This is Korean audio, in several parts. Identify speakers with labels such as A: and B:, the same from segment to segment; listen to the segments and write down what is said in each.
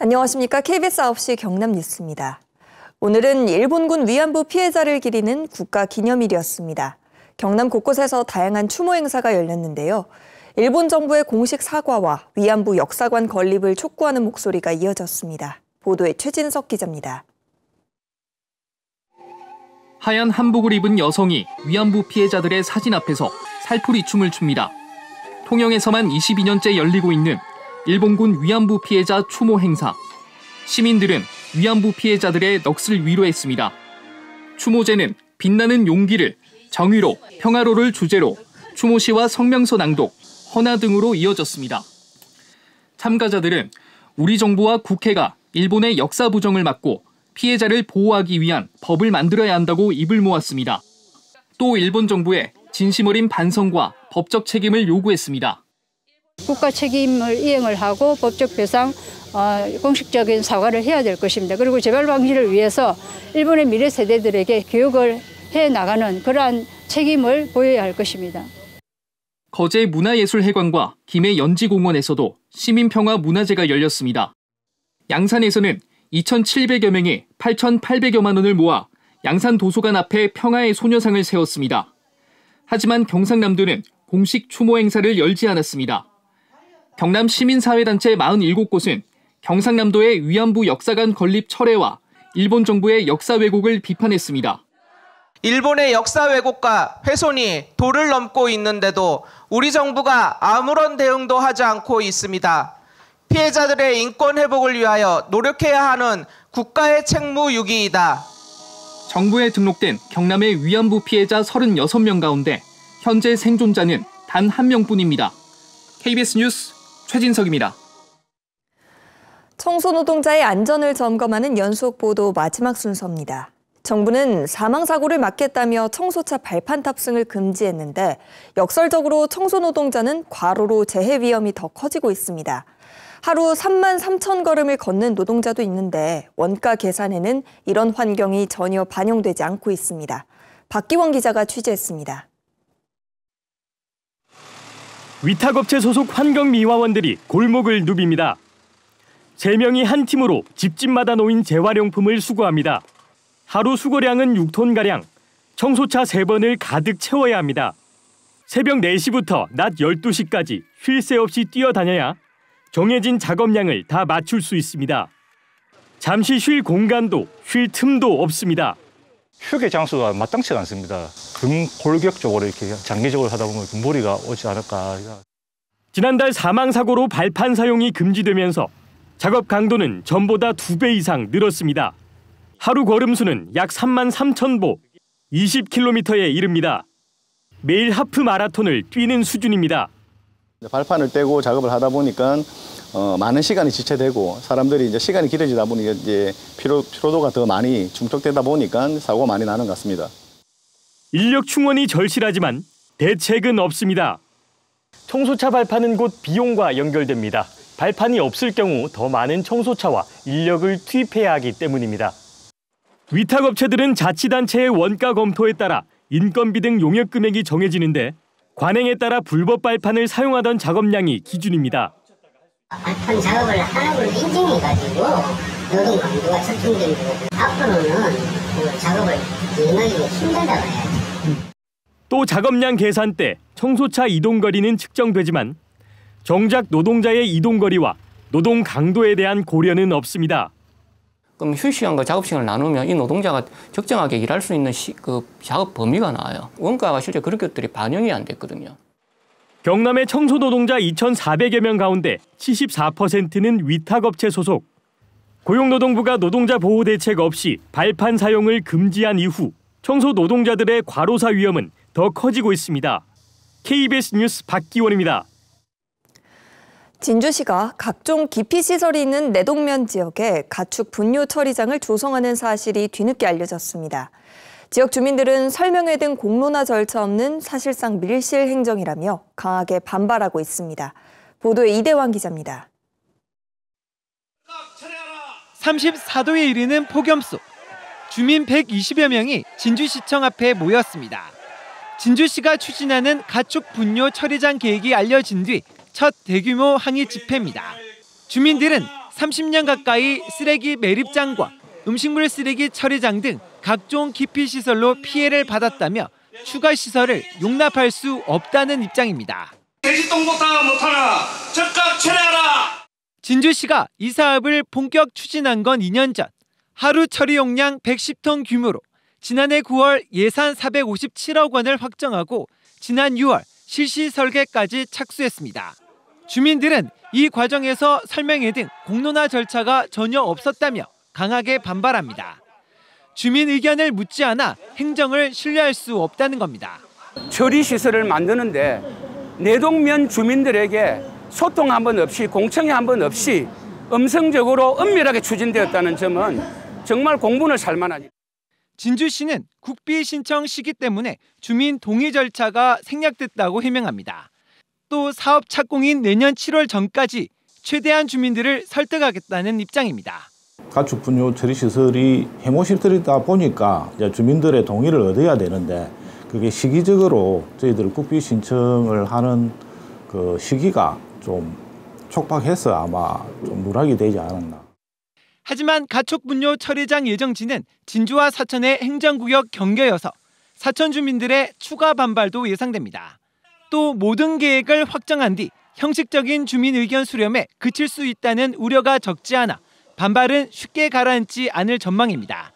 A: 안녕하십니까. KBS 9시 경남 뉴스입니다. 오늘은 일본군 위안부 피해자를 기리는 국가기념일이었습니다. 경남 곳곳에서 다양한 추모 행사가 열렸는데요. 일본 정부의 공식 사과와 위안부 역사관 건립을 촉구하는 목소리가 이어졌습니다. 보도에 최진석 기자입니다.
B: 하얀 한복을 입은 여성이 위안부 피해자들의 사진 앞에서 살풀이 춤을 춥니다. 통영에서만 22년째 열리고 있는 일본군 위안부 피해자 추모 행사. 시민들은 위안부 피해자들의 넋을 위로했습니다. 추모제는 빛나는 용기를, 정의로, 평화로를 주제로 추모시와 성명서 낭독, 헌화 등으로 이어졌습니다. 참가자들은 우리 정부와 국회가 일본의 역사 부정을 막고 피해자를 보호하기 위한 법을 만들어야 한다고 입을 모았습니다. 또 일본 정부에 진심 어린 반성과 법적 책임을 요구했습니다.
C: 국가 책임을 이행을 하고 법적 배상, 공식적인 사과를 해야 될 것입니다. 그리고 재발 방지를 위해서 일본의 미래 세대들에게 교육을 해나가는 그러한 책임을 보여야 할 것입니다.
B: 거제 문화예술회관과 김해 연지공원에서도 시민평화 문화제가 열렸습니다. 양산에서는 2,700여 명이 8,800여만 원을 모아 양산 도서관 앞에 평화의 소녀상을 세웠습니다. 하지만 경상남도는 공식 추모 행사를 열지 않았습니다. 경남 시민사회단체 47곳은 경상남도의 위안부 역사관 건립 철회와 일본 정부의 역사 왜곡을 비판했습니다.
D: 일본의 역사 왜곡과 훼손이 도를 넘고 있는데도 우리 정부가 아무런 대응도 하지 않고 있습니다. 피해자들의 인권 회복을 위하여 노력해야 하는 국가의 책무유기이다. 정부에 등록된 경남의 위안부 피해자 36명 가운데 현재 생존자는 단 1명뿐입니다. KBS 뉴스 최진석입니다.
A: 청소노동자의 안전을 점검하는 연속 보도 마지막 순서입니다. 정부는 사망사고를 막겠다며 청소차 발판 탑승을 금지했는데 역설적으로 청소노동자는 과로로 재해 위험이 더 커지고 있습니다. 하루 3만 3천 걸음을 걷는 노동자도 있는데 원가 계산에는 이런 환경이 전혀 반영되지 않고 있습니다. 박기원 기자가 취재했습니다.
E: 위탁업체 소속 환경미화원들이 골목을 누빕니다. 3명이 한 팀으로 집집마다 놓인 재활용품을 수거합니다. 하루 수거량은 6톤가량, 청소차 3번을 가득 채워야 합니다. 새벽 4시부터 낮 12시까지 쉴 새 없이 뛰어다녀야 정해진 작업량을 다 맞출 수 있습니다. 잠시 쉴 공간도 쉴 틈도 없습니다.
F: 휴게 장소가 마땅치가 않습니다. 근골격적으로 이렇게 장기적으로 하다 보면 머리가 오지 않을까.
E: 지난달 사망사고로 발판 사용이 금지되면서 작업 강도는 전보다 2배 이상 늘었습니다. 하루 걸음수는 약 3만 3천 보, 20km에 이릅니다. 매일 하프 마라톤을 뛰는 수준입니다.
G: 발판을 떼고 작업을 하다 보니까 많은 시간이 지체되고 사람들이 이제 시간이 길어지다 보니까 이제 피로도가 더 많이 중독되다 보니까 사고가 많이 나는 것 같습니다.
E: 인력 충원이 절실하지만 대책은 없습니다. 청소차 발판은 곧 비용과 연결됩니다. 발판이 없을 경우 더 많은 청소차와 인력을 투입해야 하기 때문입니다. 위탁업체들은 자치단체의 원가 검토에 따라 인건비 등 용역 금액이 정해지는데 관행에 따라 불법 발판을 사용하던 작업량이 기준입니다.
H: 발판 작업을 하는 걸 인정해가지고 노동 강도가 측정된 거고 앞으로는 그 작업을 이행하기가 힘들다고 해야죠.
E: 또 작업량 계산 때 청소차 이동거리는 측정되지만 정작 노동자의 이동거리와 노동 강도에 대한 고려는 없습니다.
I: 그럼 휴식시간과 작업시간을 나누면 이 노동자가 적정하게 일할 수 있는 그 작업 범위가 나와요. 원가가 실제 그런 것들이 반영이 안 됐거든요.
E: 경남의 청소노동자 2,400여 명 가운데 74%는 위탁업체 소속. 고용노동부가 노동자 보호 대책 없이 발판 사용을 금지한 이후 청소노동자들의 과로사 위험은 더 커지고 있습니다. KBS 뉴스 박기원입니다.
A: 진주시가 각종 기피시설이 있는 내동면 지역에 가축 분뇨 처리장을 조성하는 사실이 뒤늦게 알려졌습니다. 지역 주민들은 설명회 등 공론화 절차 없는 사실상 밀실 행정이라며 강하게 반발하고 있습니다. 보도에 이대환 기자입니다.
J: 34도에 이르는 폭염 속 주민 120여 명이 진주시청 앞에 모였습니다. 진주시가 추진하는 가축 분뇨 처리장 계획이 알려진 뒤 첫 대규모 항의 집회입니다. 주민들은 30년 가까이 쓰레기 매립장과 음식물 쓰레기 처리장 등 각종 기피시설로 피해를 받았다며 추가 시설을 용납할 수 없다는 입장입니다.
K: 대지동부터 못하나 즉각 철회하라.
J: 진주시가 이 사업을 본격 추진한 건 2년 전. 하루 처리 용량 110톤 규모로 지난해 9월 예산 457억 원을 확정하고 지난 6월 실시 설계까지 착수했습니다. 주민들은 이 과정에서 설명회 등 공론화 절차가 전혀 없었다며 강하게 반발합니다. 주민 의견을 묻지 않아 행정을 신뢰할 수 없다는 겁니다.
L: 처리 시설을 만드는데 내동면 주민들에게 소통 한 번 없이 공청회 한 번 없이 음성적으로 은밀하게 추진되었다는 점은 정말 공분을 살 만하죠.
J: 진주시는 국비 신청 시기 때문에 주민 동의 절차가 생략됐다고 해명합니다. 또 사업 착공인 내년 7월 전까지 최대한 주민들을 설득하겠다는 입장입니다.
M: 가축 분뇨 처리 시설이 해모시설이다 보니까 주민들의 동의를 얻어야 되는데 그게 시기적으로 저희들 국비 신청을 하는 그 시기가 좀 촉박해서 아마 좀 누락이 되지 않았나.
J: 하지만 가축 분뇨 처리장 예정지는 진주와 사천의 행정구역 경계여서 사천 주민들의 추가 반발도 예상됩니다. 또 모든 계획을 확정한 뒤 형식적인 주민 의견 수렴에 그칠 수 있다는 우려가 적지 않아 반발은 쉽게 가라앉지 않을 전망입니다.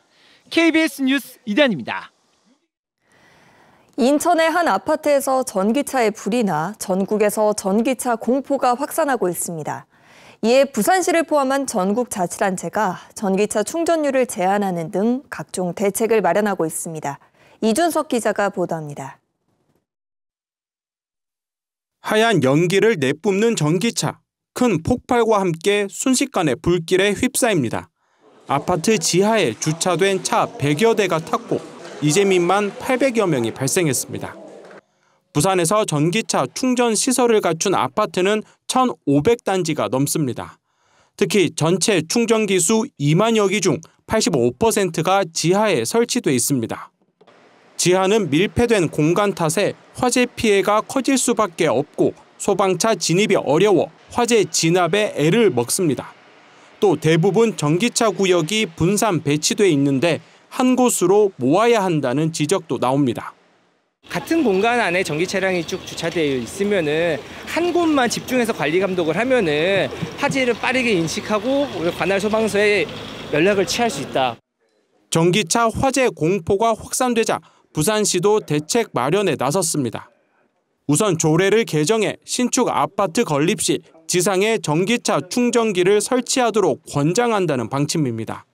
J: KBS 뉴스 이단입니다.
A: 인천의 한 아파트에서 전기차에 불이 나 전국에서 전기차 공포가 확산하고 있습니다. 이에 부산시를 포함한 전국 자치단체가 전기차 충전율을 제한하는 등 각종 대책을 마련하고 있습니다. 이준석 기자가 보도합니다.
N: 하얀 연기를 내뿜는 전기차. 큰 폭발과 함께 순식간에 불길에 휩싸입니다. 아파트 지하에 주차된 차 100여 대가 탔고 이재민만 800여 명이 발생했습니다. 부산에서 전기차 충전 시설을 갖춘 아파트는 1,500단지가 넘습니다. 특히 전체 충전기 수 2만여 기 중 85%가 지하에 설치돼 있습니다. 지하는 밀폐된 공간 탓에 화재 피해가 커질 수밖에 없고 소방차 진입이 어려워 화재 진압에 애를 먹습니다. 또 대부분 전기차 구역이 분산 배치돼 있는데 한 곳으로 모아야 한다는 지적도 나옵니다.
O: 같은 공간 안에 전기 차량이 쭉 주차되어 있으면은 한 곳만 집중해서 관리 감독을 하면은 화재를 빠르게 인식하고 관할 소방서에 연락을 취할 수 있다.
N: 전기차 화재 공포가 확산되자 부산시도 대책 마련에 나섰습니다. 우선 조례를 개정해 신축 아파트 건립 시 지상에 전기차 충전기를 설치하도록 권장한다는 방침입니다.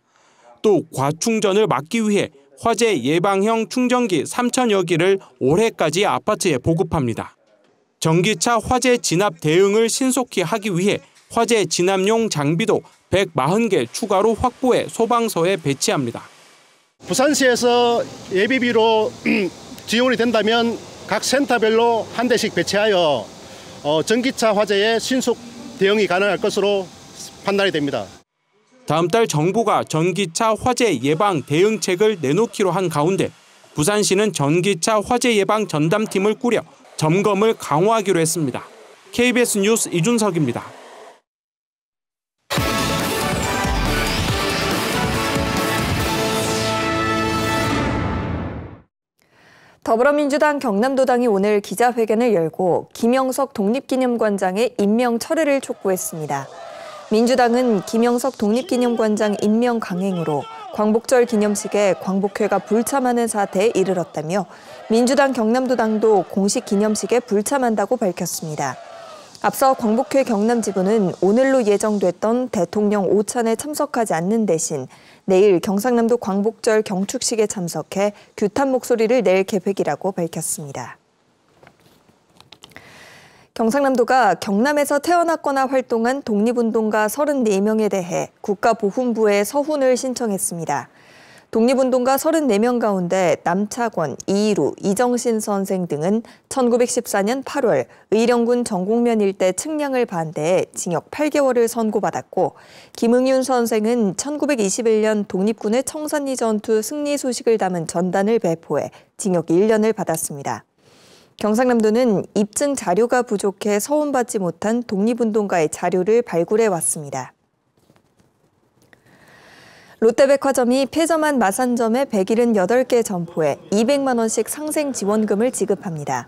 N: 또 과충전을 막기 위해 화재 예방형 충전기 3,000여 기를 올해까지 아파트에 보급합니다. 전기차 화재 진압 대응을 신속히 하기 위해 화재 진압용 장비도 140개 추가로 확보해 소방서에 배치합니다.
P: 부산시에서 예비비로 지원이 된다면 각 센터별로 한 대씩 배치하여 전기차 화재에 신속 대응이 가능할 것으로 판단이 됩니다.
N: 다음 달 정부가 전기차 화재 예방 대응책을 내놓기로 한 가운데 부산시는 전기차 화재 예방 전담팀을 꾸려 점검을 강화하기로 했습니다. KBS 뉴스 이준석입니다.
A: 더불어민주당 경남도당이 오늘 기자회견을 열고 김영석 독립기념관장의 임명 철회를 촉구했습니다. 민주당은 김영석 독립기념관장 임명 강행으로 광복절 기념식에 광복회가 불참하는 사태에 이르렀다며 민주당 경남도당도 공식 기념식에 불참한다고 밝혔습니다. 앞서 광복회 경남지부는 오늘로 예정됐던 대통령 오찬에 참석하지 않는 대신 내일 경상남도 광복절 경축식에 참석해 규탄 목소리를 낼 계획이라고 밝혔습니다. 경상남도가 경남에서 태어났거나 활동한 독립운동가 34명에 대해 국가보훈부에 서훈을 신청했습니다. 독립운동가 34명 가운데 남차권, 이희루, 이정신 선생 등은 1914년 8월 의령군 정곡면 일대 측량을 반대해 징역 8개월을 선고받았고 김응윤 선생은 1921년 독립군의 청산리 전투 승리 소식을 담은 전단을 배포해 징역 1년을 받았습니다. 경상남도는 입증 자료가 부족해 서훈받지 못한 독립운동가의 자료를 발굴해 왔습니다. 롯데백화점이 폐점한 마산점의 178개 점포에 200만 원씩 상생 지원금을 지급합니다.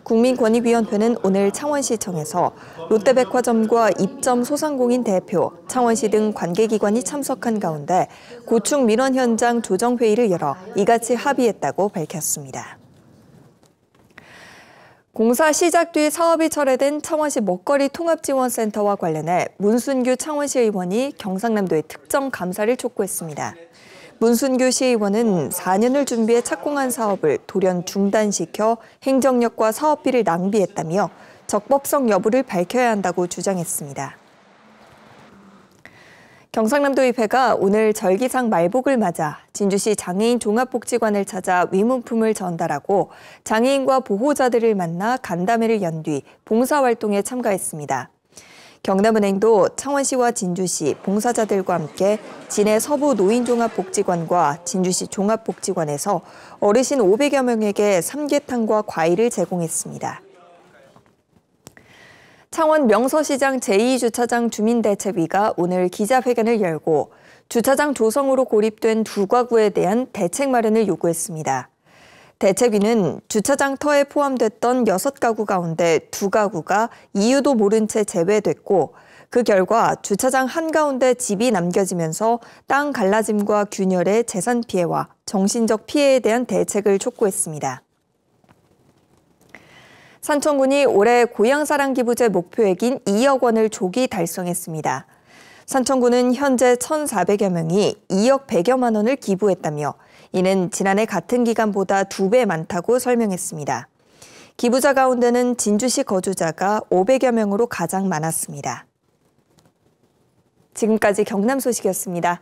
A: 국민권익위원회는 오늘 창원시청에서 롯데백화점과 입점 소상공인 대표, 창원시 등 관계기관이 참석한 가운데 고충 민원 현장 조정회의를 열어 이같이 합의했다고 밝혔습니다. 공사 시작 뒤 사업이 철회된 창원시 먹거리 통합지원센터와 관련해 문순규 창원시 의원이 경상남도의 특정 감사를 촉구했습니다. 문순규 시의원은 4년을 준비해 착공한 사업을 돌연 중단시켜 행정력과 사업비를 낭비했다며 적법성 여부를 밝혀야 한다고 주장했습니다. 경상남도의회가 오늘 절기상 말복을 맞아 진주시 장애인 종합복지관을 찾아 위문품을 전달하고 장애인과 보호자들을 만나 간담회를 연 뒤 봉사활동에 참가했습니다. 경남은행도 창원시와 진주시 봉사자들과 함께 진해 서부 노인종합복지관과 진주시 종합복지관에서 어르신 500여 명에게 삼계탕과 과일을 제공했습니다. 창원 명서시장 제2주차장 주민대책위가 오늘 기자회견을 열고 주차장 조성으로 고립된 두 가구에 대한 대책 마련을 요구했습니다. 대책위는 주차장 터에 포함됐던 6가구 가운데 2가구가 이유도 모른 채 제외됐고 그 결과 주차장 한가운데 집이 남겨지면서 땅 갈라짐과 균열의 재산 피해와 정신적 피해에 대한 대책을 촉구했습니다. 산청군이 올해 고향사랑 기부제 목표액인 2억 원을 조기 달성했습니다. 산청군은 현재 1,400여 명이 2억 100여만 원을 기부했다며 이는 지난해 같은 기간보다 2배 많다고 설명했습니다. 기부자 가운데는 진주시 거주자가 500여 명으로 가장 많았습니다. 지금까지 경남 소식이었습니다.